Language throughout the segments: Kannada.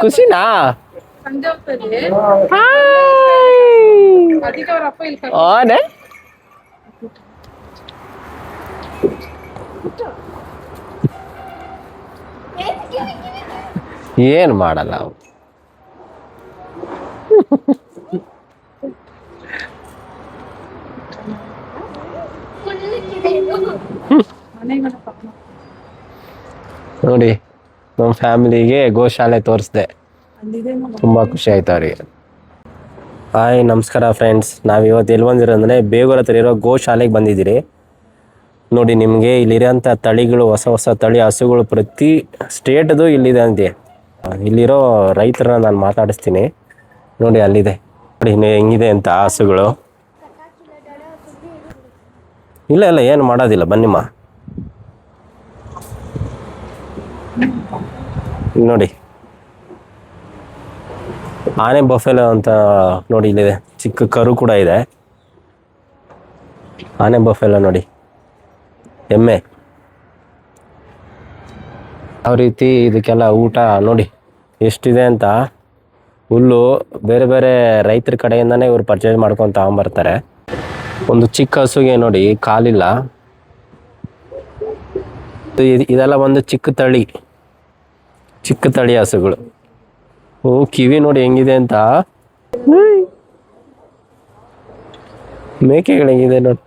ಖುಷಿನಾ? ಆನೆ ಏನ್ ಮಾಡಲ್ಲ ಅವು. ನೋಡಿ ನಮ್ಮ ಫ್ಯಾಮಿಲಿಗೆ ಗೋಶಾಲೆ ತೋರಿಸ್ದೆ, ತುಂಬಾ ಖುಷಿ ಆಯ್ತು ಅವ್ರಿಗೆ. ಹಾಯ್ ನಮಸ್ಕಾರ ಫ್ರೆಂಡ್ಸ್, ನಾವಿವತ್ತು ಎಲ್ಲಿ ಬಂದಿರೋಂದ್ರೆ ಬೇಗೂರ್ ಹತ್ರ ಇರೋ ಗೋಶಾಲೆಗೆ ಬಂದಿದ್ದೀರಿ. ನೋಡಿ ನಿಮಗೆ ಇಲ್ಲಿರೋಂಥ ತಳಿಗಳು, ಹೊಸ ಹೊಸ ತಳಿ ಹಸುಗಳು ಪ್ರತಿ ಸ್ಟೇಟ್ದು ಇಲ್ಲಿದೆ ಅಂತೆ. ಇಲ್ಲಿರೋ ರೈತರನ್ನ ನಾನು ಮಾತಾಡಿಸ್ತೀನಿ. ನೋಡಿ ಅಲ್ಲಿದೆ, ನೋಡಿ ಹೆಂಗಿದೆ ಅಂತ ಹಸುಗಳು. ಇಲ್ಲ ಇಲ್ಲ ಏನು ಮಾಡೋದಿಲ್ಲ, ಬನ್ನಿಮ್ಮ. ನೋಡಿ ಆನೆ ಬಫೆಲೋ ಅಂತ ನೋಡಿ ಇಲ್ಲಿದೆ, ಚಿಕ್ಕ ಕರು ಕೂಡ ಇದೆ. ಆನೆ ಬಫೆಲೋ ನೋಡಿ, ಎಮ್ಮೆ. ಯಾವ ರೀತಿ ಇದಕ್ಕೆಲ್ಲ ಊಟ ನೋಡಿ ಎಷ್ಟಿದೆ ಅಂತ. ಹುಲ್ಲು ಬೇರೆ ಬೇರೆ ರೈತರ ಕಡೆಯಿಂದನೇ ಇವ್ರು ಪರ್ಚೇಸ್ ಮಾಡ್ಕೊಂಡು ತಗೊಂಬರ್ತಾರೆ. ಒಂದು ಚಿಕ್ಕ ಹಸುಗೆ ನೋಡಿ ಕಾಲಿಲ್ಲ. ಇದೆಲ್ಲ ಒಂದು ಚಿಕ್ಕ ತಳಿ ಹಸುಗಳು. ಓ ಕಿವಿ ನೋಡಿ ಹೆಂಗಿದೆ ಅಂತ. ಮೇಕೆಗಳು ಹೆಂಗಿದೆ ನೋಡಿ.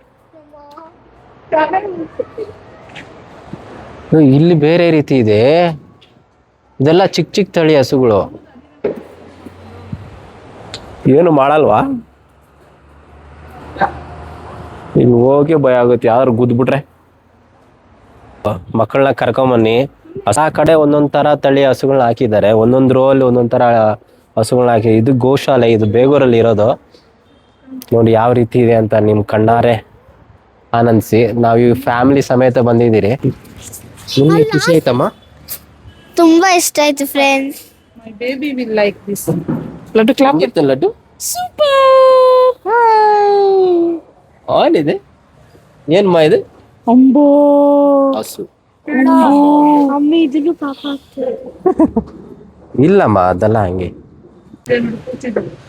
ಇಲ್ಲಿ ಬೇರೆ ರೀತಿ ಇದೆ, ಇದೆಲ್ಲ ಚಿಕ್ಕ ತಳಿ ಹಸುಗಳು. ಏನು ಮಾಡಲ್ವಾ? ಇಲ್ಲಿ ಹೋಗಿ ಭಯ ಆಗುತ್ತೆ, ಯಾರು ಗುದ್ಬಿಟ್ರೆ. ಮಕ್ಕಳನ್ನ ಕರ್ಕೊಂಬನ್ನಿ. ಹೊಸ ಕಡೆ ಒಂದೊಂದ್ ತರ ತಳಿ ಹಸುಗಳನ್ನ ಹಾಕಿದ್ದಾರೆ, ಒಂದೊಂದ್ ರೋ ಅಲ್ಲಿ ಒಂದೊಂದ್ ತರ ಹಸುಗಳನ್ನ ಹಾಕಿ. ಇದು ಗೋಶಾಲೆ, ಇದು ಬೇಗೂರಲ್ಲಿ ಇರೋದು. ನೋಡಿ ಯಾವ ರೀತಿ ಇದೆ ಅಂತ ನಿಮ್ ಕಣ್ಣಾರೆ ಆನಂದಿಸಿ. ನಾವು ಈ ಫ್ಯಾಮಿಲಿ ಸಮೇತ ಬಂದಿದ್ದೀರಿ. ನಿಮ್ಗೆ ಖುಷಿ ಆಯ್ತಮ್ಮ? ತುಂಬಾ ಇಷ್ಟ ಆಯ್ತು friends. My baby will like this. Laddu clap. Laddu super. On ಇದೆ ಏನ್ಮಾ ಇದು? Ambo. ಹಸು ಮಮ್ಮಿ ಇದನ್ನು ಪಾಪ ಇಲ್ಲಮ್ಮ, ಅದೆಲ್ಲ ಹಂಗೆ.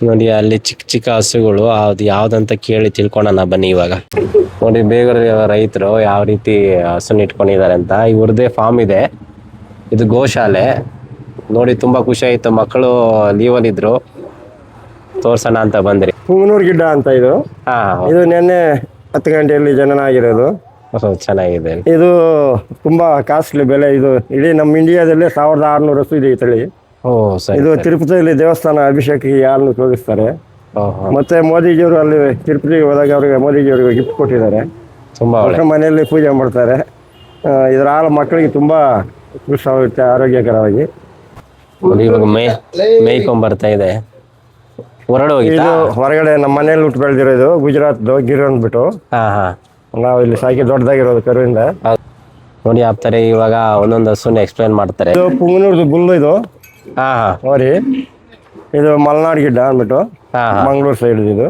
ನೋಡಿ ಅಲ್ಲಿ ಚಿಕ್ಕ ಹಸುಗಳು, ಅದು ಯಾವ್ದಂತ ಕೇಳಿ ತಿಳ್ಕೊಳ್ಳೋಣ ಬನ್ನಿ ಇವಾಗ. ನೋಡಿ ಬೇಗೂರ್ ರೈತರು ಯಾವ ರೀತಿ ಹಸುನ ಇಟ್ಕೊಂಡಿದ್ದಾರೆ ಅಂತ. ಇವ್ರದೇ ಫಾರ್ಮ್ ಇದೆ, ಇದು ಗೋಶಾಲೆ. ನೋಡಿ ತುಂಬಾ ಖುಷಿ ಆಯ್ತು, ಮಕ್ಕಳು ಲೀವಲ್ಲಿ ಇದ್ರು, ತೋರ್ಸೋಣ ಅಂತ ಬಂದ್ರಿ. ಪುಂಗನೂರು ಗಿಡ್ಡ ಅಂತ ಇದು. ಇದು ನಿನ್ನೆ 10 ಗಂಟೆಯಲ್ಲಿ ಜನನ ಆಗಿರೋದು. ಚೆನ್ನಾಗಿದೆ. ಇದು ತುಂಬಾ ಕಾಸ್ಟ್ಲಿ ಬೆಲೆ. ಇದು ಇಡೀ ನಮ್ಮ ಇಂಡಿಯಾದಲ್ಲೇ 1600 ಹಸು ಇದೆ ಈ ತಳಿ. ಇದು ತಿರುಪತಿಯಲ್ಲಿ ದೇವಸ್ಥಾನ ಅಭಿಷೇಕಕ್ಕೆ ಹಾಲನ್ನು ತೋರಿಸ್ತಾರೆ. ಮತ್ತೆ ಮೋದಿಜಿಯವರು ಅಲ್ಲಿ ತಿರುಪತಿಗೆ ಹೋದಾಗ ಅವ್ರಿಗೆ ಮೋದಿಜಿಯವರಿಗೆ ಗಿಫ್ಟ್ ಕೊಟ್ಟಿದ್ದಾರೆ. ತುಂಬಾ ಮನೆಯಲ್ಲಿ ಪೂಜೆ ಮಾಡ್ತಾರೆ. ಇದರ ಹಾಲು ಮಕ್ಕಳಿಗೆ ತುಂಬಾ ಆಗುತ್ತೆ, ಆರೋಗ್ಯಕರವಾಗಿ. ಇವಾಗ ಮೇಯ್ಕೊಂಬರ್ತಾ ಇದೆ. ಇದು ಹೊರಗಡೆ ನಮ್ಮ ಮನೆಯಲ್ಲಿ ಹುಟ್ಟು ಬೆಳೆದಿರೋದು, ಗುಜರಾತ್ದು ಗಿರ್ ಅಂದ್ಬಿಟ್ಟು. ನಾವು ಇಲ್ಲಿ ಸಾಕಿ ದೊಡ್ಡದಾಗಿರೋದು ಕರುವಿಂದ. ನೋಡಿ ಆಗ್ತಾರೆ. ಇವಾಗ ಒಂದೊಂದು ಹಸುನ ಎಕ್ಸ್ಪ್ಲೈನ್ ಮಾಡ್ತಾರೆ. ಇದು ಪುಂಗನೂರ್ದು ಬುಲ್ಲು ಇದು. ನೋಡಿ ಇದು ಮಲೆನಾಡು ಗಿಡ್ಡ ಅಂದ್ಬಿಟ್ಟು, ಮಂಗಳೂರು ಸೈಡ್ ಇದು.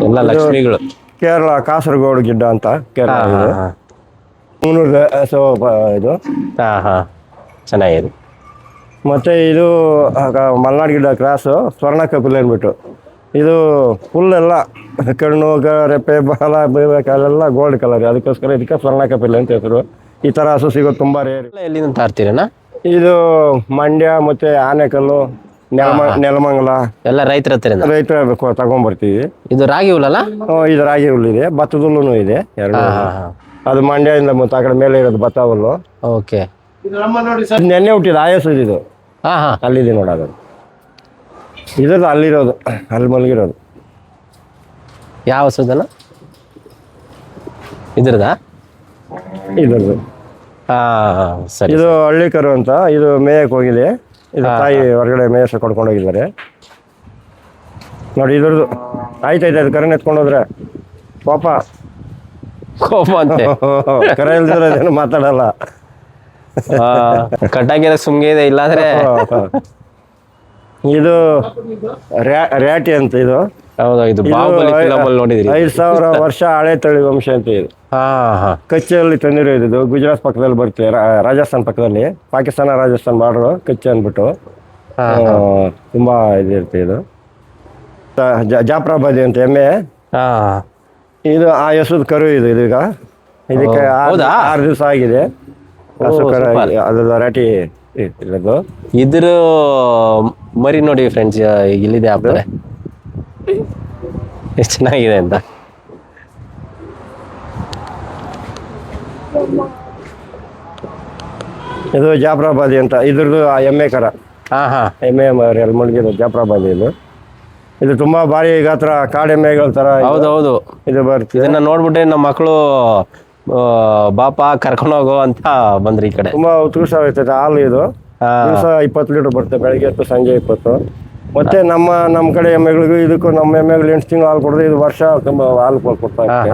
ಎಲ್ಲ ಲಕ್ಷ್ಮಿಗಳು. ಕೇರಳ ಕಾಸರಗೋಡು ಗಿಡ್ಡ ಅಂತ ಕೇರಳ ಇದು. ಪುಂಗನೂರು ಇದು ಚೆನ್ನಾಗಿದೆ. ಮತ್ತೆ ಇದು ಮಲೆನಾಡು ಗಿಡ್ಡ ಕ್ರಾಸು ಸ್ವರ್ಣ ಕಪಿಲೆ ಅಂದ್ಬಿಟ್ಟು. ಇದು ಫುಲ್ ಎಲ್ಲ ಕಣ್ಣು ರೆಪ್ಪೆ ಬಾಲ ಕಾಲೆಲ್ಲ ಗೋಲ್ಡ್ ಕಲರ್, ಅದಕ್ಕೋಸ್ಕರ ಇದಕ್ಕೆ ಸ್ವರ್ಣ ಕಪಿಲೆ ಅಂತ ಹೆಸರು. ಈ ಥರ ಹಸು ಸಿಗೋದು ತುಂಬ ರೇರ್. ಎಲ್ಲಿಂದ ತರ್ತೀರಣ್ಣ? ಇದು ಮಂಡ್ಯ ಮತ್ತೆ ಆನೆಕಲ್ಲು, ನೆಲಮಂಗಲ ಎಲ್ಲ ರೈತರ ಹತ್ರ ತಗೊಂಡ್ಬರ್ತೀವಿ. ಇದು ರಾಗಿ ಹುಲ್ಲಲ್ಲ? ಇದು ರಾಗಿ ಹುಲ್ಲು ಇದೆ, ಭತ್ತದ ಹುಲ್ಲು ಇದೆ ಎರಡು. ಅದು ಮಂಡ್ಯದಿಂದ ಆ ಕಡೆ ಮೇಲೆ ಇರೋದು ಭತ್ತ ಹುಲ್ಲು. ಓಕೆ. ನೆನ್ನೆ ಹುಟ್ಟಿದ ಆಯಸ್ಸು ಇದು. ಅಲ್ಲಿದೆ ನೋಡೋದು, ಇದ್ರದ್ದು ಅಲ್ಲಿರೋದು, ಅಲ್ಲಿ ಮಲಗಿರೋದು. ಯಾವ ಹಸುದನ? ಇದ್ರದ ಇದ್ರದ್ದು. ಸರಿ. ಇದು ಹಳ್ಳಿ ಕರು ಅಂತ. ಇದು ಮೇಯಕ್ಕೆ ಹೋಗಿದೆ. ಇದು ತಾಯಿ ಹೊರಗಡೆ ಮೇಯಕ್ಕೆ ಕೊಡ್ಕೊಂಡು ಹೋಗಿದ್ದಾರೆ. ನೋಡಿ ಇದ್ರದ್ದು ಆಯ್ತಾಯ್ತು. ಅದು ಕರನ್ನ ಎತ್ಕೊಂಡು ಹೋದ್ರೆ ಪಾಪ ಕೋಪ ಅಂತೆ. ಕರ ಇಲ್ದಿದ್ರೆ ಅದೇನು ಮಾತಾಡಲ್ಲ. ಕಟ್ಟಾಗಿರೋ ಸುಮ್ಗೆ ಇದೆ, ಇಲ್ಲಾಂದ್ರೆ. ಇದು ರ್ಯಾಟಿ ಅಂತ. ಇದು ಹೌದಾ, ಇದು ಇದು ಬಾಹುಬಲಿ ಫಿಲಮ್ ಅಲ್ಲಿ ನೋಡಿದ್ರಿ? 5,000 ವರ್ಷ ಹಳೆ ತಳಿ ವಂಶ ಅಂತ ಇದು. ಹಾ ಹಾ. ಕಚ್ಚಲ್ಲಿ ತಂದಿರೋದು ಇದು. ಗುಜರಾತ್ ಪಕ್ಕದಲ್ಲಿ ಬರುತ್ತೆ, ರಾಜಸ್ಥಾನ್ ಪಕ್ಕದಲ್ಲಿ, ಪಾಕಿಸ್ತಾನ ರಾಜಸ್ಥಾನ್ ಬಾರ್ಡ್ರು ಕಚ್ಚ ಅಂದ್ಬಿಟ್ಟು. ತುಂಬಾ ಇದಿರುತ್ತೆ ಇದು. ಜಾಫ್ರಾಬಾದಿ ಅಂತ ಎಮ್ಮೆ, ಹಾ. ಇದು ಆ ಹೆಸರು ಕರು ಇದು. ಇದೀಗ ಇದಕ್ಕೆ ಹೌದಾ? 6 ದಿವಸ ಆಗಿದೆ. ಹಸು ಕರು ಅದು ವೆರೈಟಿ ಇರೋದು. ಇದ್ರ ಮರಿ ನೋಡಿ ಫ್ರೆಂಡ್ಸ್, ಇಲ್ಲಿದೆ ಆಗ್ತಾರೆ ಎಷ್ಟು ಚೆನ್ನಾಗಿದೆ ಅಂತ. ಇದು ಜಾಫ್ರಾಬಾದಿ ಅಂತ ಇದ್ರದ್ದು ಆ ಎಮ್ಮೆ ಕರ. ಹಾ ಹಾ. ಎಮ್ಮೆ ಅಲ್ಲಿ ಮಡಗಿರೋ ಜಾಫ್ರಾಬಾದಿ ಇದು. ಇದು ತುಂಬಾ ಭಾರಿ ಗಾತ್ರ, ಕಾಡೆಮ್ಮೆಗಳ ತರ ಹೌದೌದು. ಇದು ಬರುತ್ತೆ. ಇದನ್ನ ನೋಡ್ಬಿಟ್ಟೆ ನಮ್ಮ ಮಕ್ಕಳು ಬಾಪ ಕರ್ಕೊಂಡು ಹೋಗೋ ಅಂತ ಬಂದ್ರಿ ಈ ಕಡೆ. ತುಂಬಾ ಉತ್ಕೃಷ್ಟವಾಗಿರ್ತೈತೆ ಹಾಲು ಇದು. ದಿವಸ 20 ಲೀಟರ್ ಬರುತ್ತೆ, ಬೆಳಗ್ಗೆ 10 ಸಂಜೆ 20. ಮತ್ತೆ ನಮ್ಮ ಕಡೆ ಎಮ್ಮೆಗಳಿಗೂ ಇದಕ್ಕೂ, ನಮ್ಮ ಎಮ್ಮೆಗಳು 8 ತಿಂಗಳು ಹಾಲು ಕೊಡೋದು, ಇದು ವರ್ಷ ತುಂಬಾ ಹಾಲು ಕೊಡ್ತಾ ಇರುತ್ತೆ.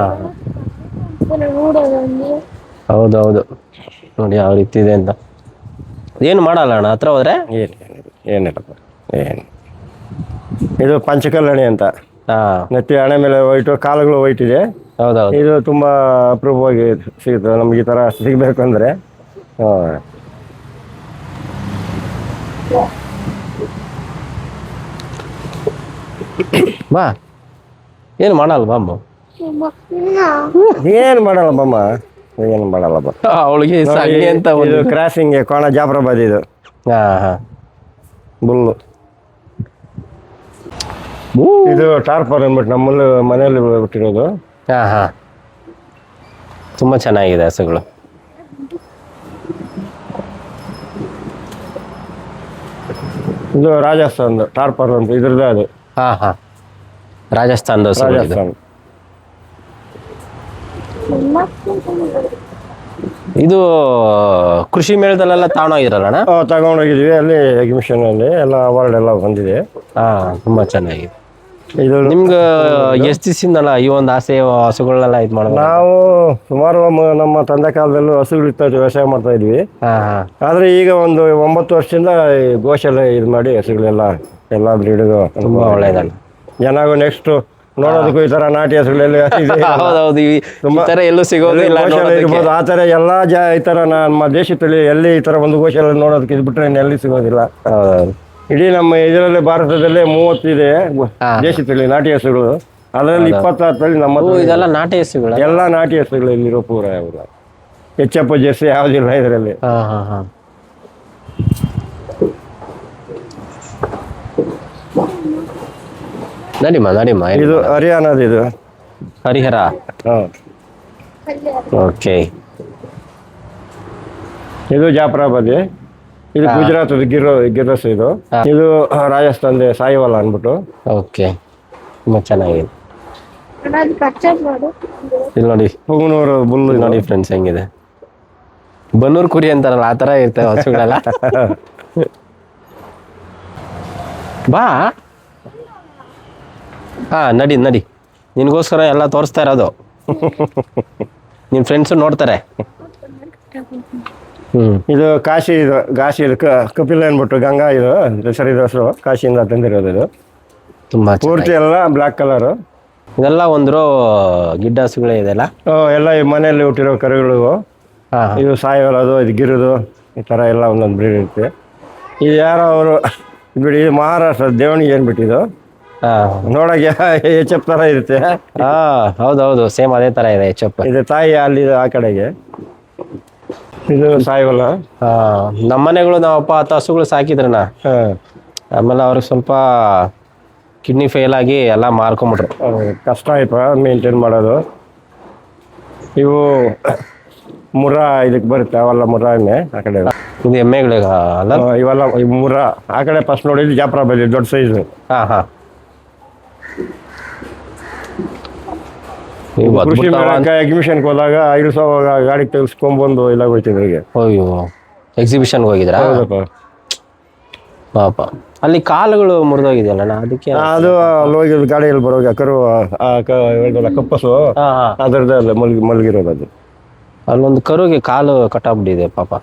ಹೌದೌದು, ನೋಡಿ ಯಾವ ರೀತಿ ಇದೆ ಅಂತ. ಏನು ಮಾಡಲ್ಲ ಅಣ್ಣ ಹತ್ರ ಹೋದ್ರೆ? ಏನಿಲ್ಲಪ್ಪ, ಏನು. ಇದು ಪಂಚಕಲ್ಯಾಣಿ ಅಂತ. ಹಾ. ನೆತ್ತಿ ಹಣೆ ಮೇಲೆ ವೈಟು, ಕಾಲುಗಳು ವೈಟ್ ಇದೆ. ಹೌದೌದು. ಇದು ತುಂಬಾ ಅಪರೂಪವಾಗಿ ಸಿಗುತ್ತೆ ನಮ್ಗೆ ಈ ತರ ಸಿಗ್ಬೇಕು ಅಂದ್ರೆ. ಬಾ, ಏನು ಮಾಡಲ್ಲ ಬಾಮ್ಮ. ಏನ್ ಮಾಡಲ್ಲ ಬಮ್ಮ, ಏನು ಮಾಡಲ್ಲ ಬಾ. ಅವಳಿಗೆ ಸಂಗೆ ಅಂತ ಇದು ಕ್ರಾಸಿಂಗ್ ಕೋಣ ಜಾಫ್ರಾಬಾದಿ ಇದು. ಹಾ ಹಾ. ಬುಲ್ಲು ಇದು ಟಾರ್ಪರ್ ಅಂದ್ಬಿಟ್ಟು ನಮ್ಮಲ್ಲಿ ಮನೆಯಲ್ಲಿ ಬಿಟ್ಟಿರೋದು. ಹಾ ಹಾ. ತುಂಬಾ ಚೆನ್ನಾಗಿದೆ ಹಸುಗಳು. ಇದು ರಾಜಸ್ಥಾನ್ ಟಾರ್ಪರ್ ಅಂತ ಇದ್ರದ್ದು ಅದು. ಹಾ ಹಾ. ರಾಜಸ್ಥಾನದ ಹಸುಗಳು ಇದು. ರಾಜಸ್ಥಾನ್. ಇದು ಕೃಷಿ ಮೇಳದಲ್ಲೆಲ್ಲ ತಗೊಂಡೋಗಿರಲ್ಲ ಅಣ್ಣ? ತಗೊಂಡೋಗಿದ್ವಿ, ಅಲ್ಲಿ ಎಕ್ಸಿಬಿಷನ್ ಅಲ್ಲಿ ಎಲ್ಲ ಅವಾರ್ಡ್ ಎಲ್ಲ ಬಂದಿದೆ. ಹಾ, ತುಂಬಾ ಚೆನ್ನಾಗಿದೆ. ಇದು ನಿಮ್ಗೆ ಎಷ್ಟು ದಿವಸದಿಂದಲ್ಲ ಈ ಒಂದು ಆಸೆ ಹಸುಗಳನ್ನೆಲ್ಲ ಇದು ಮಾಡೋದು? ನಾವು ಸುಮಾರು ನಮ್ಮ ತಂದೆ ಕಾಲದಲ್ಲೂ ಹಸುಗಳು ಇತ್ತು, ವ್ಯವಸಾಯ ಮಾಡ್ತಾ ಇದ್ವಿ. ಹಾ ಹಾ. ಆದ್ರೆ ಈಗ ಒಂದು 9 ವರ್ಷದಿಂದ ಈ ಗೋಶಾಲೆ ಇದು ಮಾಡಿ ಹಸುಗಳೆಲ್ಲ ಎಲ್ಲ ಬ್ರೀಡ್ಗೂ ತುಂಬಾ ಒಳ್ಳೇದಲ್ಲ. ಜನಗೂ ನೆಕ್ಸ್ಟ್ ನೋಡೋದಕ್ಕೂ ಈ ತರ ನಾಟಿ ಹಸುಗಳೆಲ್ಲ ಹೌದೌದು, ಈ ತರ ಎಲ್ಲೂ ಸಿಗೋದಿಲ್ಲ. ಇರ್ಬೋದು ಆ ತರ ಎಲ್ಲ ಈ ತರ ನಮ್ಮ ದೇಶದಲ್ಲಿ ಎಲ್ಲಿ ಈ ತರ ಒಂದು ಗೋಶಾಲೆ ನೋಡೋದಕ್ಕೆ ಇದು ಬಿಟ್ರೆ ಎಲ್ಲಿ ಸಿಗೋದಿಲ್ಲ. ಇಡೀ ನಮ್ಮ ಇದರಲ್ಲಿ ಭಾರತದಲ್ಲೇ 30 ಇದೆ ದೇಶದಲ್ಲಿ ನಾಟಿ ಹಸುಗಳು. ಅದರಲ್ಲಿ 26 ತಳಿ ನಮ್ಮ. ಇದೆಲ್ಲ ನಾಟಿ ಹಸುಗಳು? ಎಲ್ಲ ನಾಟಿ ಹಸುಗಳು ಇಲ್ಲಿರೋ ಪೂರ ಇವೆಲ್ಲ. HF ಜೆರ್ಸಿ ಯಾವುದಿಲ್ಲ ಇದರಲ್ಲಿ. ಹಾ ಹಾ ಹಾ. ನಡಿಮ ಇದು ಹರಿಯಾಣದ, ಇದು ಹರಿಹರ. ಹಾ. ಓಕೆ. ಇದು ಜಾಫ್ರಾಬಾದಿ. ಇದು ಗುಜರಾತ್ ಗಿರ್ರಸ್. ಇದು ರಾಜಸ್ಥಾನದ ಸಾಯಿವಾಲ ಅಂದ್ಬಿಟ್ಟು. ಓಕೆ, ತುಂಬಾ ಚೆನ್ನಾಗಿದೆ. ಇಲ್ಲಿ ನೋಡಿ ಪುಂಗನೂರು ಬುಲ್ಲು ನೋಡಿ ಫ್ರೆಂಡ್ಸ್ ಹೆಂಗಿದೆ. ಬನ್ನೂರು ಕುರಿ ಅಂತಾರಲ್ಲ ಆ ತರ ಇರ್ತವೆ ಹಸುಗಳೆಲ್ಲ. ಬಾ. ಹಾ, ನಡಿ ನಿನ್ಗೋಸ್ಕರ ಎಲ್ಲ ತೋರಿಸ್ತಾ ಇರೋದು. ನಿನ್ ಫ್ರೆಂಡ್ಸು ನೋಡ್ತಾರೆ. ಇದು ಕಾಶಿ, ಇದು ಕಪಿಲ ಅಂದ್ಬಿಟ್ಟು ಗಂಗಾ. ಇದು ಹೆಸರು ಕಾಶಿಯಿಂದ ತಂದಿರೋದು. ಇದು ತುಂಬಾ ಪೂರ್ತಿ ಎಲ್ಲ ಬ್ಲಾಕ್ ಕಲರ್. ಇದೆಲ್ಲ ಒಂದ್ರು ಗಿಡ್ಡ ಹಸುಗಳೇ ಇದೆಲ್ಲ. ಎಲ್ಲ ಈ ಮನೆಯಲ್ಲಿ ಹುಟ್ಟಿರೋ ಕರುಗಳು. ಇದು ಸಾಯಿವಾಲದು, ಇದು ಗಿರುದು, ಈ ತರ ಎಲ್ಲ ಒಂದೊಂದು ಬ್ರೀಡ್ ಇರುತ್ತೆ. ಇದು ಯಾರೋ ಅವರು ಬಿಡಿ, ಮಹಾರಾಷ್ಟ್ರ ದೇವಣಿಗೆ ಏನ್ಬಿಟ್ಟಿದ್ದು ನೋಡಕ್ಕೆ HF ತರ ಇರುತ್ತೆ. ಹೌದೌದು, ಸೇಮ್ ಅದೇ ತರ ಇದೆ HF. ಇದು ತಾಯಿ ಅಲ್ಲಿ ಆ ಕಡೆಗೆ. ಇದು ಸಾಯಿವಾಲ. ನಮ್ಮ ಮನೆಗಳು ನಾವಪ್ಪ 10 ಹಸುಗಳು ಸಾಕಿದ್ರಣ್ಣ. ಆಮೇಲೆ ಅವ್ರಿಗೆ ಸ್ವಲ್ಪ ಕಿಡ್ನಿ ಫೇಲ್ ಆಗಿ ಎಲ್ಲ ಮಾರ್ಕೊಂಬಿಟ್ರು. ಕಷ್ಟ ಆಯ್ತು ಮೇಂಟೈನ್ ಮಾಡೋದು. ಇವು ಮುರ್ರಾ ಇದಕ್ಕೆ ಬರುತ್ತೆ, ಅವೆಲ್ಲ ಮುರ್ರಾ ಎಮ್ಮೆ ಆ ಕಡೆ. ಇದು ಎಮ್ಮೆಗಳಿಗೆ ಅಲ್ಲ, ಇವೆಲ್ಲ ಮುರ್ರಾ ಆ ಕಡೆ. ಫಸ್ಟ್ ನೋಡಿದ್ದು ಜಾಫ್ರಾಬಾದಿ ದೊಡ್ಡ ಸೈಜು. ಹಾ. ಕೃಷಿ ಮೇಳಕ್ಕೆ ಎಕ್ಸಿಬಿಷನ್ಗೆ ಹೋದಾಗ 5,000 ಗಾಡಿ ತೆಗೆಸ್ಕೊಂಡ್ಬಂದು ಇಲ್ಲ ಹೋಯ್ತಿದ್ರಿಗೆ. ಅಯ್ಯೋ, ಎಕ್ಸಿಬಿಷನ್ಗೆ ಹೋಗಿದ್ರಾ? ಹೌದಪ್ಪ. ಪಾಪ, ಅಲ್ಲಿ ಕಾಲುಗಳು ಮುರಿದೋಗಿದೆಯಲ್ಲ ಅದಕ್ಕೆ. ಅದು ಅಲ್ಲಿ ಹೋಗಿ ಗಾಡಿಯಲ್ಲಿ ಬರೋವಾಗ ಕರು ಕಪ್ಪಸು ಅದರದ್ದು ಅಲ್ಲ ಮಲಗಿರೋದು. ಅದು ಅಲ್ಲೊಂದು ಕರುಗೆ ಕಾಲು ಕಟ್ಟಾಗ್ಬಿಟ್ಟಿದೆ ಪಾಪ.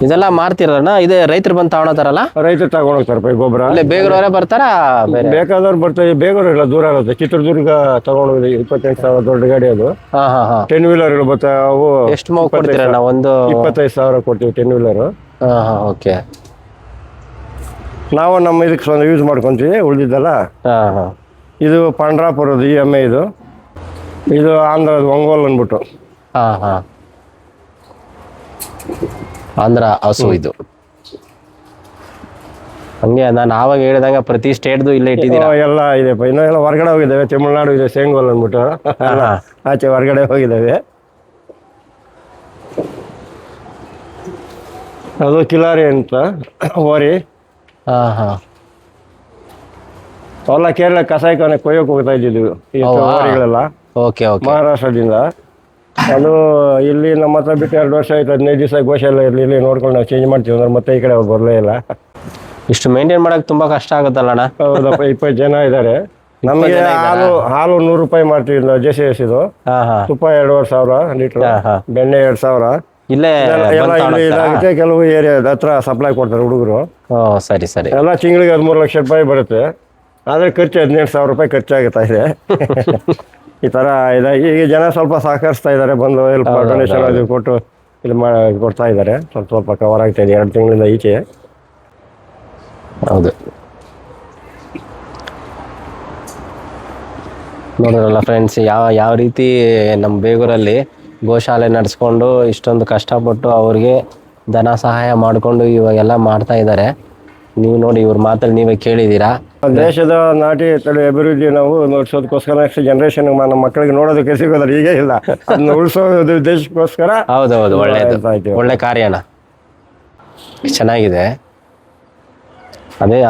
ಇದೆಲ್ಲ ಮಾರ್ತಿರಲ್ಲ, ಇದೇ ರೈತರು ಬಂದು ತಗೊಳತಾರಲ್ಲ? ರೈತರು ತಗೊಂಡು ಹೋಗ್ತಾರಪ್ಪ ಈ ಗೊಬ್ಬರ. ಇಲ್ಲೇ ಬೇಗರವರೇ ಬರ್ತಾರಾ ಬೇರೆ? ಬೇಕಾದವ್ರು ಬರ್ತಾರೆ, ಬೇಗರು ಇಲ್ಲ, ದೂರ ಆಗುತ್ತೆ. ಚಿತ್ರದುರ್ಗ ತಗೊಂಡೋಗಿದೆ 28,000 ದೊಡ್ಡ ಗಾಡಿ ಅದು. ಹಾ ಹಾ ಹಾ. 10 ವೀಲರ್ಗಳು ಬರ್ತಾವೆ ಅವು. ಎಷ್ಟು ಮಗು ಕೊಡ್ತೀರಾ ನಾವು? ಒಂದು 25,000 ಕೊಡ್ತೀವಿ 10 ವೀಲರು. ಹಾ ಹಾ ಓಕೆ. ನಾವು ನಮ್ಮ ಇದಕ್ಕೆ ಸ್ವಲ್ಪ ಯೂಸ್ ಮಾಡ್ಕೊತೀವಿ ಉಳಿದಿದ್ದಲ್ಲ. ಹಾ ಹಾ. ಇದು ಪಂಡ್ರಾಪುರದ್ದು EMI ಇದು. ಇದು ಆಂಧ್ರದ ಒಂಗೋಲ್ ಅಂದ್ಬಿಟ್ಟು. ಹಾ ಹಾ. ಆಂಧ್ರ ಹಸು ಇದು. ಹಂಗೆ ನಾನು ಆವಾಗ ಹೇಳಿದಂಗ ಪ್ರತಿ ಸ್ಟೇಟ್ದು ಇಲ್ಲೇ ಇಟ್ಟಿದ್ದೀರಾ? ಎಲ್ಲ ಇದೆಪ್ಪ. ಇನ್ನೂ ಎಲ್ಲ ಹೊರಗಡೆ ಹೋಗಿದ್ದಾವೆ. ತಮಿಳ್ನಾಡು ಇದೆ, ಸೇಂಗೋಲ್ ಅಂದ್ಬಿಟ್ಟು ಎಲ್ಲ ಆಚೆ ಹೊರಗಡೆ ಹೋಗಿದ್ದಾವೆ. ಅದು ಕಿಲಾರಿ ಅಂತ ಓರಿ. ಹಾ ಹಾ. ಅವೆಲ್ಲ ಕೇರಳ ಕಸಾಯಿಖಾನೆ ಕೊಯ್ಯೋಕೆ ಹೋಗ್ತಾ ಇದ್ದಿದ್ವಿ ಈ ಓರಿಗಳೆಲ್ಲ ಓಕೆ ಓಕೆ. ಮಹಾರಾಷ್ಟ್ರದಿಂದ. ಅದು ಇಲ್ಲಿ ನಮ್ಮ ಹತ್ರ ಬಿಟ್ಟು 2 ವರ್ಷ ಆಯ್ತು. 15 ದಿವಸ ಗೋಶಾಲೆ ಇಲ್ಲಿ ನೋಡ್ಕೊಂಡು ನಾವು ಚೇಂಜ್ ಮಾಡ್ತೀವಿ ಅಂದ್ರೆ ಮತ್ತೆ ಈ ಕಡೆ ಅವ್ರು ಬರಲೇ ಇಲ್ಲ. ಇಷ್ಟು ಮೇಂಟೈನ್ ಮಾಡಕ್ ತುಂಬಾ ಕಷ್ಟ ಆಗುತ್ತಲ್ಲ ಅಣ್ಣ? ಹೌದಪ್ಪ, 20 ಜನ ಇದ್ದಾರೆ. ನಮಗೆ ಹಾಲು 100 ರೂಪಾಯಿ ಮಾಡ್ತೀವಿ JCS ಇದು. ಹಾ ಹಾ. ತುಪ್ಪ 2,500 ಲೀಟ್ರ್, ಹಾ. ಬೆಣ್ಣೆ 2,000 ಇಲ್ಲೇ ಎಲ್ಲ ಇಲ್ಲಿ ಇದಾಗುತ್ತೆ. ಕೆಲವು ಏರಿಯಾದ ಹತ್ರ ಸಪ್ಲೈ ಕೊಡ್ತಾರೆ ಹುಡುಗರು. ಓ ಸರಿ ಸರಿ. ಎಲ್ಲ ತಿಂಗಳಿಗೆ 13 ಲಕ್ಷ ರೂಪಾಯಿ ಬರುತ್ತೆ. ಆದರೆ ಖರ್ಚು 18,000 ರೂಪಾಯಿ ಖರ್ಚಾಗುತ್ತಾ ಇದೆ. ಈ ಥರ ಇದೆ. ಈಗ ಜನ ಸ್ವಲ್ಪ ಸಹಕರಿಸ್ತಾ ಇದ್ದಾರೆ, ಬಂದು ಹೆಲ್ಪ್ ಡೊನೇಷನ್ ಅದು ಕೊಟ್ಟು ಇಲ್ಲಿ ಕೊಡ್ತಾ ಇದ್ದಾರೆ. ಸ್ವಲ್ಪ ಕವರ್ ಆಗ್ತಾ ಇದೆ 2 ತಿಂಗಳಿಂದ ಈಚೆ. ಹೌದು, ನೋಡಿರಲ್ಲ ಫ್ರೆಂಡ್ಸ್, ಯಾವ ರೀತಿ ನಮ್ಮ ಬೇಗೂರಲ್ಲಿ ಗೋಶಾಲೆ ನಡೆಸ್ಕೊಂಡು ಇಷ್ಟೊಂದು ಕಷ್ಟಪಟ್ಟು ಅವ್ರಿಗೆ ಧನ ಸಹಾಯ ಮಾಡಿಕೊಂಡು ಇವಾಗೆಲ್ಲ ಮಾಡ್ತಾ ಇದ್ದಾರೆ. ನೀವು ನೋಡಿ, ಇವ್ರ ಮಾತಲ್ಲಿ ನೀವೇ ಕೇಳಿದ್ದೀರಾ. ದೇಶದ ನಾಟಿ ತಳಿ ಅಭಿವೃದ್ಧಿ ನಾವು ನೋಡ್ಸೋದಕ್ಕೋಸ್ಕರ ನೆಕ್ಸ್ಟ್ ಜನರೇಷನ್ ನಮ್ಮ ಮಕ್ಕಳಿಗೆ ನೋಡೋದಕ್ಕೆ ಸಿಗೋದ್ರೆ ಈಗ ಇಲ್ಲ, ಅದನ್ನ ಉಳಿಸೋದು ದೇಶಕ್ಕೋಸ್ಕರ. ಹೌದೌದು, ಒಳ್ಳೇದು, ಒಳ್ಳೆ ಕಾರ್ಯನ, ಚೆನ್ನಾಗಿದೆ.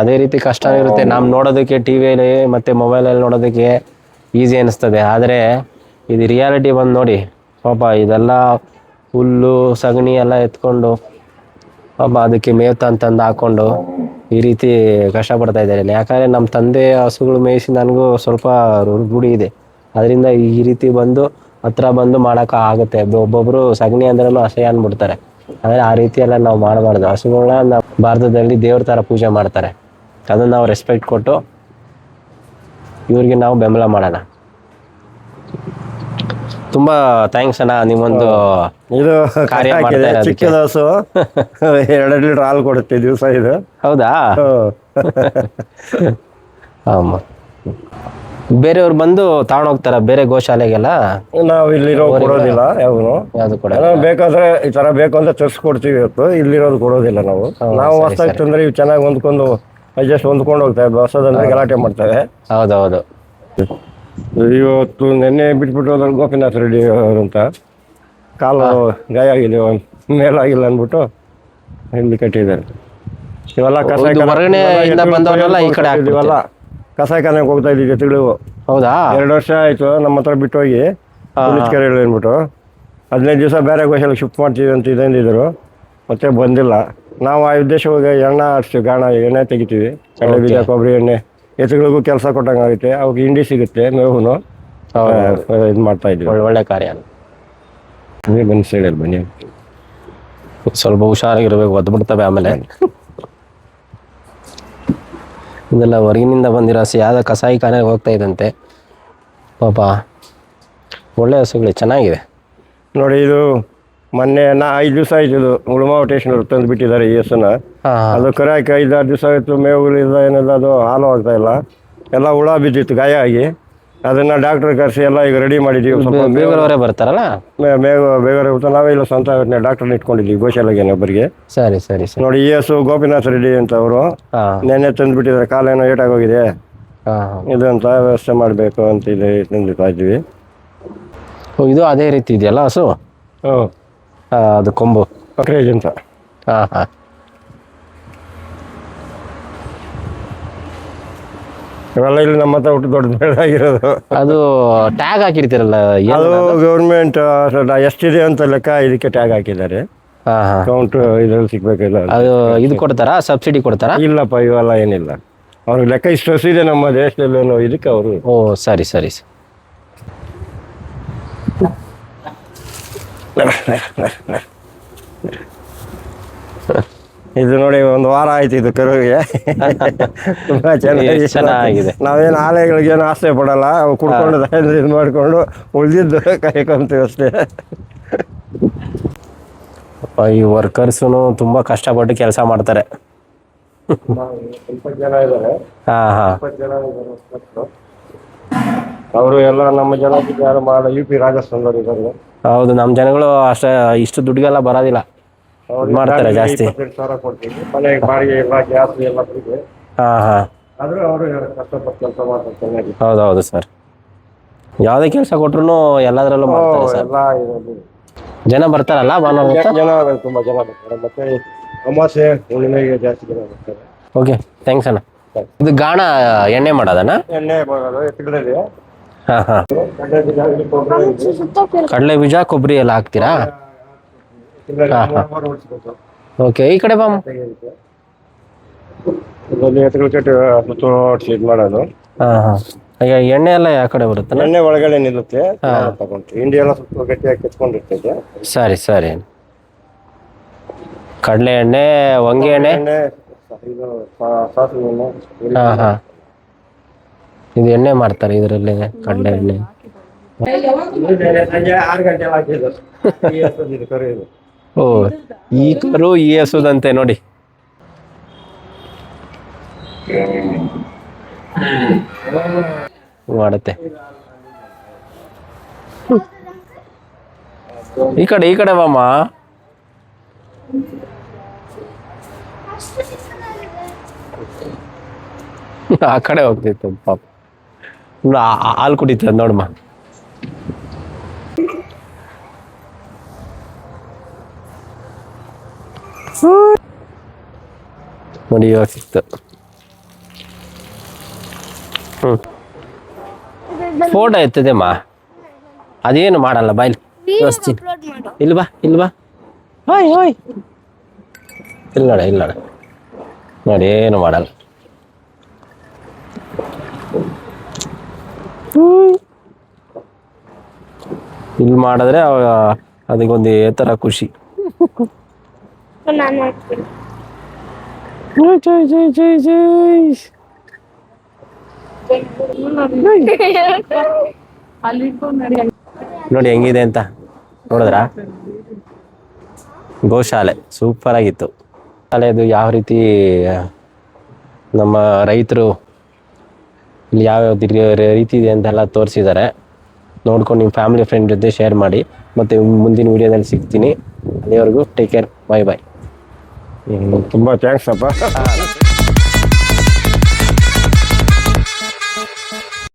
ಅದೇ ರೀತಿ ಕಷ್ಟ ಇರುತ್ತೆ. ನಾವು ನೋಡೋದಕ್ಕೆ ಟಿವಿಯಲ್ಲಿ ಮತ್ತು ಮೊಬೈಲಲ್ಲಿ ನೋಡೋದಕ್ಕೆ ಈಸಿ ಅನಿಸ್ತದೆ. ಆದರೆ ಇದು ರಿಯಾಲಿಟಿ ಬಂದು ನೋಡಿ, ಪಾಪ ಇದೆಲ್ಲ ಹುಲ್ಲು ಸಗಣಿ ಎಲ್ಲ ಎತ್ಕೊಂಡು ಪಾಪ ಅದಕ್ಕೆ ಮೇವು ತಂದು ಹಾಕ್ಕೊಂಡು ಈ ರೀತಿ ಕಷ್ಟಪಡ್ತಾ ಇದ್ದಾರೆ. ಯಾಕಂದರೆ ನಮ್ಮ ತಂದೆ ಹಸುಗಳು ಮೇಯಿಸಿ ನನಗೂ ಸ್ವಲ್ಪ ರೂಢಿ ಇದೆ. ಅದರಿಂದ ಈ ರೀತಿ ಹತ್ರ ಬಂದು ಮಾಡೋಕೆ ಆಗುತ್ತೆ. ಒಬ್ಬೊಬ್ಬರು ಸಗಣಿ ಅಂದ್ರೂ ಅಸಹ್ಯ ಅಂದ್ಬಿಡ್ತಾರೆ. ಆದರೆ ಆ ರೀತಿ ಎಲ್ಲ ನಾವು ಮಾಡಬಾರ್ದು. ಹಸುಗಳನ್ನ ನಾವು ಭಾರತದಲ್ಲಿ ದೇವ್ರ ಥರ ಪೂಜೆ ಮಾಡ್ತಾರೆ. ಅದನ್ನು ನಾವು ರೆಸ್ಪೆಕ್ಟ್ ಕೊಟ್ಟು ಇವ್ರಿಗೆ ನಾವು ಬೆಂಬಲ ಮಾಡೋಣ. ತುಂಬಾ ಥ್ಯಾಂಕ್ಸ್ ಅಣ್ಣ, ನಿಮ್ಮೊಂದು ಇದು ಕಾರ್ಯ ಮಾಡ್ತಾ ಇರೋದಕ್ಕೆ. ಚಿಕ್ಕದ ಹಸು 2 ಲೀಟರ್ ಹಾಲು ಕೊಡುತ್ತೆ ದಿವಸ ಇದು. ಹೌದಾ? ಆಮ, ಬೇರೆಯವ್ರು ಬಂದು ತಗೊಂಡೋಗ್ತಾರ ಬೇರೆ ಗೋಶಾಲೆಗೆಲ್ಲ? ನಾವು ಇಲ್ಲಿರೋ ಕೊಡೋದಿಲ್ಲ ಯಾವ್ದು ಕೂಡ. ಬೇಕಾದ್ರೆ ಈ ತರ ಬೇಕು ಅಂತ ತರಿಸ್ಕೊಡ್ತೀವಿ. ಇವತ್ತು ಇಲ್ಲಿರೋದು ಕೊಡೋದಿಲ್ಲ ನಾವು. ನಾವು ಹೊಸದಾಗಿ ತಂದ್ರೆ ಇವು ಚೆನ್ನಾಗಿ ಹೊಂದ್ಕೊಂಡು ಅಡ್ಜಸ್ಟ್ ಹೊಂದ್ಕೊಂಡು ಹೋಗ್ತೇವೆ. ಹೊಸದಂದ್ರೆ ಗಲಾಟೆ ಮಾಡ್ತೇವೆ. ಹೌದೌದು. ಇವತ್ತು ನೆನ್ನೆ ಬಿಟ್ಬಿಟ್ಟು ಹೋದ್ರೆ ಗೋಪಿನಾಥ್ ರೆಡ್ಡಿ ಅವರು ಅಂತ ಕಾಲು ಗಾಯ ಆಗಿದೆ, ಮೇಲಾಗಿಲ್ಲ ಅಂದ್ಬಿಟ್ಟು ಇಲ್ಲಿ ಕಟ್ಟಿದ್ದಾರೆ. ಇವೆಲ್ಲ ಹೊರಗಡೆಯಿಂದ ಬಂದವರೆಲ್ಲ ಈ ಕಡೆ ಇವೆಲ್ಲ ಕಸಾಯಿಖಾನೆಗೆ ಹೋಗ್ತಾ ಇದ್ದೀವಿ ತಿಳಿವು. ಹೌದಾ? 2 ವರ್ಷ ಆಯ್ತು ನಮ್ಮ ಹತ್ರ ಬಿಟ್ಟು ಹೋಗಿ ಕೆರೆ ಅಂದ್ಬಿಟ್ಟು 15 ದಿವಸ ಬೇರೆ ಗೋಶಾಲೆಗೆ ಶಿಫ್ಟ್ ಮಾಡ್ತೀವಿ ಅಂತ ಇದಂದಿದ್ರು. ಮತ್ತೆ ಬಂದಿಲ್ಲ. ನಾವು ಆ ಉದ್ದೇಶವಾಗಿ ಎಣ್ಣೆ ಆಡಿಸ್ತೀವಿ, ಎಣ್ಣೆ ತೆಗಿತೀವಿ, ಕಡಲೆ ಬೀಜ, ಕೊಬ್ಬರಿ ಎಣ್ಣೆ. ಎತ್ತುಗಳಿಗೂ ಕೆಲಸ ಕೊಟ್ಟಂಗೆ ಆಗುತ್ತೆ, ಅವಕ್ಕೆ ಹಿಂಡಿ ಸಿಗುತ್ತೆ, ಮೇವು ಇದು ಮಾಡ್ತಾ ಇದ್ವಿ. ಒಳ್ಳೆ ಕಾರ್ಯ. ಬನ್ನಿ ಸೈಡಲ್ಲಿ ಬನ್ನಿ. ಸ್ವಲ್ಪ ಹುಷಾರಾಗಿರ್ಬೇಕು, ಒದ್ಬಿಡ್ತವೆ ಆಮೇಲೆ. ಇದೆಲ್ಲ ಹೊರಗಿನಿಂದ ಬಂದಿರೋ ಹಸು ಯಾವುದೋ ಕಸಾಯಿಖಾನೆಗೆ ಹೋಗ್ತಾ ಇದ್ದಂತೆ. ಪಾಪ ಒಳ್ಳೆ ಹಸುಗಳು ಚೆನ್ನಾಗಿದೆ ನೋಡಿ. ಇದು ಮೊನ್ನೆ 5 ದಿವಸ ಆಯ್ತು, ಇದು ಉಳುಮಾವ್ ಸ್ಟೇಷನ್ ತಂದು ಬಿಟ್ಟಿದ್ದಾರೆ ಈ ಹಸುನ. ಅದು ಕರಾಕಿ 5-6 ದಿವಸ ಆಯಿತು, ಮೇವುಗಳಿಲ್ಲ ಏನಿಲ್ಲ, ಅದು ಹಾಲು ಆಗ್ತಾ ಇಲ್ಲ. ಎಲ್ಲ ಹುಳ ಬಿದ್ದಿತ್ತು ಗಾಯ ಆಗಿ. ಅದನ್ನ ಡಾಕ್ಟರ್ ಕರೆಸಿ ಎಲ್ಲ ಈಗ ರೆಡಿ ಮಾಡಿದ್ದೀವಿ. ಸ್ವಲ್ಪ ಬೇಗರವರೇ ಬರ್ತಾರಲ್ಲ, ಬೇಗರೆ ನಾವೇ ಇಲ್ಲ ಸ್ವಂತ ಡಾಕ್ಟರ್ನ ಇಟ್ಕೊಂಡಿದ್ದೀವಿ ಗೋಶಾಲೆಗೆ ಒಬ್ಬರಿಗೆ. ಸರಿ ಸರಿ ಸರಿ. ನೋಡಿ, ಈ ಹಸು ಗೋಪಿನಾಥ್ ರೆಡ್ಡಿ ಅಂತ ಅವರು ನೆನ್ನೆ ತಂದು ಬಿಟ್ಟಿದ್ದಾರೆ. ಕಾಲೇನೋ ಏಟಾಗೋಗಿದೆ, ಇದು ಅಂತ ವ್ಯವಸ್ಥೆ ಮಾಡಬೇಕು ಅಂತ ಇದೆ ತಂದಿತಾ ಇದ್ದೀವಿ. ಇದು ಅದೇ ರೀತಿ ಇದೆಯಲ್ಲ ಹಸು? ಅದು ಕೊಂಬು ಕ್ರೇಜ್ ಅಂತ. ಇವೆಲ್ಲ ಇಲ್ಲಿ ನಮ್ಮ ಹತ್ರ ಹುಟ್ಟು ದೊಡ್ಡ ಬೆಳೆದಾಗಿರೋದು. ಅದು ಟ್ಯಾಗ್ ಹಾಕಿರ್ತೀರಲ್ಲ, ಅದು ಗೌರ್ಮೆಂಟ್ ಎಷ್ಟಿದೆ ಅಂತ ಲೆಕ್ಕ ಇದಕ್ಕೆ ಟ್ಯಾಗ್ ಹಾಕಿದ್ದಾರೆ. ಕೌಂಟ್ ಇದ್ರಲ್ಲಿ ಸಿಗ್ಬೇಕಿಲ್ಲ. ಅದು ಇದು ಕೊಡ್ತಾರಾ, ಸಬ್ಸಿಡಿ ಕೊಡ್ತಾರಾ? ಇಲ್ಲಪ್ಪ, ಇವೆಲ್ಲ ಏನಿಲ್ಲ. ಅವ್ರಿಗೆ ಲೆಕ್ಕ ಇಷ್ಟು ಹಸು ಇದೆ ನಮ್ಮ ದೇಶದಲ್ಲಿ ಇದಕ್ಕೆ ಅವರು. ಓ ಸರಿ ಸರಿ. ಇದು ನೋಡಿ ಒಂದು ವಾರ ಆಯ್ತು ಇದು ಕರುವಿಗೆ. ತುಂಬಾ ಎಷ್ಟು ಚೆನ್ನಾಗಿದೆ. ನಾವೇನು ಆಲೆಗಳಿಗೇನು ಆಸೆ ಪಡಲ್ಲ, ಅವು ಕುಡ್ಕೊಂಡು ಇದು ಮಾಡಿಕೊಂಡು ಉಳಿದಿದ್ದು ಕಾಯ್ಕೊಂತೀವಿ ಅಷ್ಟೇ. ಈ ವರ್ಕರ್ಸು ತುಂಬಾ ಕಷ್ಟಪಟ್ಟು ಕೆಲಸ ಮಾಡ್ತಾರೆ. ಸ್ವಲ್ಪ ಜನ ಇದ್ದಾರೆ, ಹಾ ಹಾ ಅವರು ಎಲ್ಲ ನಮ್ಮ ಜನ ಯಾರು ಮಾಡೋ UP ರಾಜಸ್ಥಾನದವ್ರು ಇದ್ದಾರೆ. ಹೌದು, ನಮ್ಮ ಜನಗಳು ಅಷ್ಟೇ ಇಷ್ಟು ದುಡ್ಡಿಗೆಲ್ಲ ಬರೋದಿಲ್ಲ, ಅವ್ರಿಗೆ ಮಾಡ್ತಾರೆ ಜಾಸ್ತಿ. 28,000 ಕೊಡ್ತೀವಿ, ಮನೆಗೆ ಬಾಡಿಗೆ ಎಲ್ಲ ಗ್ಯಾಸ್ ಎಲ್ಲ ಫ್ರೀ. ಹಾ ಹಾ ಆದ್ರೂ ಅವರು ಕಷ್ಟಪಟ್ಟು ಕೆಲಸ ಮಾಡ್ತಾರೆ ಚೆನ್ನಾಗಿ. ಹೌದೌದು ಸರ್, ಯಾವುದೇ ಕೆಲಸ ಕೊಟ್ರು ಎಲ್ಲದರಲ್ಲೂ ಮಾಡ್ತಾರೆ ಸರ್. ಎಲ್ಲ ಇದರಲ್ಲಿ ಜನ ಬರ್ತಾರಲ್ಲ ಭಾನುವಾರ. ಜನ ತುಂಬಾ ಜನ ಬರ್ತಾರೆ. ಮತ್ತೆ ಅಮಾಸೆ ಹುಣ್ಣಿಮೆಗೆ ಜಾಸ್ತಿ ಜನ ಬರ್ತಾರೆ. ಓಕೆ, ಥ್ಯಾಂಕ್ಸ್ ಅಣ್ಣ. ಇದು ಗಾಣ ಎಣ್ಣೆ ಮಾಡೋದಣ್ಣ? ಎಣ್ಣೆ ಮಾಡೋದು ಎತ್ತುಗಳಲ್ಲಿ ಹಾ ಹಾ ಕಡ್ಲೆ ಬೀಜ, ಇಲ್ಲಿ ಕೊಬ್ಬರಿ ಇದೆ. ಕಡಲೆ ಬೀಜ ಕೊಬ್ಬರಿ ಎಲ್ಲ ಹಾಕ್ತೀರಾ? ಎತ್ತುಗಳಲ್ಲಿ ಮೂರು ಹೊಡ್ಸ್ಬೇಕು. ಓಕೆ, ಈ ಕಡೆ ಬಾಮ್. ಇದರಲ್ಲಿ ಎತ್ತುಗಳು ಕಟ್ಟಿ ಸುತ್ತ ಹೊಡ್ಸಿ ಇದು ಮಾಡೋದು. ಹಾ ಹಾ ಈಗ ಎಣ್ಣೆ ಎಲ್ಲ ಯಾವ ಕಡೆ ಬರುತ್ತೆ? ಎಣ್ಣೆ ಒಳಗಡೆ ನಿಲ್ಲುತ್ತೆ, ತಗೊಂಡು ಹಿಂಡಿ ಎಲ್ಲ ಸುತ್ತ ಗಟ್ಟಿಯಾಗಿ ಕೆತ್ಕೊಂಡಿರ್ತೈತೆ. ಸರಿ ಸರಿ. ಕಡಲೆ ಎಣ್ಣೆ, ಹೊಂಗೆ ಎಣ್ಣೆ, ಎಣ್ಣೆ ಇದು ಸಾಸಿವೆ ಎಣ್ಣೆ, ಹಾ ಹಾ ಇದು ಎಣ್ಣೆ ಮಾಡ್ತಾರೆ ಇದರಲ್ಲಿ, ಕಡಲೆ ಎಣ್ಣೆ. ಸಂಜೆ 6 ಗಂಟೆ ಹಾಕಿದ್ದು ಈ ಹಸುದು ಇದು ಕರು ಇದು. ಓ, ಈ ಕರು ಈ ಹಸುದಂತೆ ನೋಡಿ. ಮಾಡುತ್ತೆ. ಈ ಕಡೆ ಬಾಮ್ಮ. ಆ ಕಡೆ ಹೋಗ್ತಿತ್ತು ಪಾಪ, ಹಾಲು ಕುಡಿತದ ನೋಡಮ್ಮ. ನೋಡಿ ಇವಾಗ ಸಿಕ್ತು. ಫೋಟೋ ಎತ್ತದೆಮ್ಮ, ಅದೇನು ಮಾಡಲ್ಲ ಬಾಯ್ಲಿ ತೋರಿಸ್ತೀನಿ. ಇಲ್ಲಿ ಬಾ ಹೋಯ್ ಹೋಯ್, ಇಲ್ಲ ನೋಡಿ ಏನು ಮಾಡಲ್ಲ. ಇಲ್ಲಿ ಮಾಡಿದ್ರೆ ಅದಕ್ಕೊಂದು ಥರ ಖುಷಿ. ನಾನು ಮಾಡ್ತೀನಿ. ಜೈ. ನೋಡಿ ಹೆಂಗಿದೆ ಅಂತ ನೋಡಿದ್ರಾ? ಗೋಶಾಲೆ ಸೂಪರ್ ಆಗಿತ್ತು. ಶಾಲೆದು ಯಾವ ರೀತಿ ನಮ್ಮ ರೈತರು ಇಲ್ಲಿ ಯಾವ್ಯಾವ ರೀತಿ ಇದೆ ಅಂತೆಲ್ಲ ತೋರಿಸಿದ್ದಾರೆ. ನೋಡ್ಕೊಂಡು ನಿಮ್ಮ ಫ್ಯಾಮಿಲಿ ಫ್ರೆಂಡ್ ಜೊತೆ ಶೇರ್ ಮಾಡಿ. ಮತ್ತು ಮುಂದಿನ ವಿಡಿಯೋದಲ್ಲಿ ಸಿಗ್ತೀನಿ. ಅಲ್ಲಿವರೆಗೂ ಟೇಕ್ ಕೇರ್, ಬಾಯ್. ತುಂಬ ಥ್ಯಾಂಕ್ಸ್ ಅಪ್ಪ.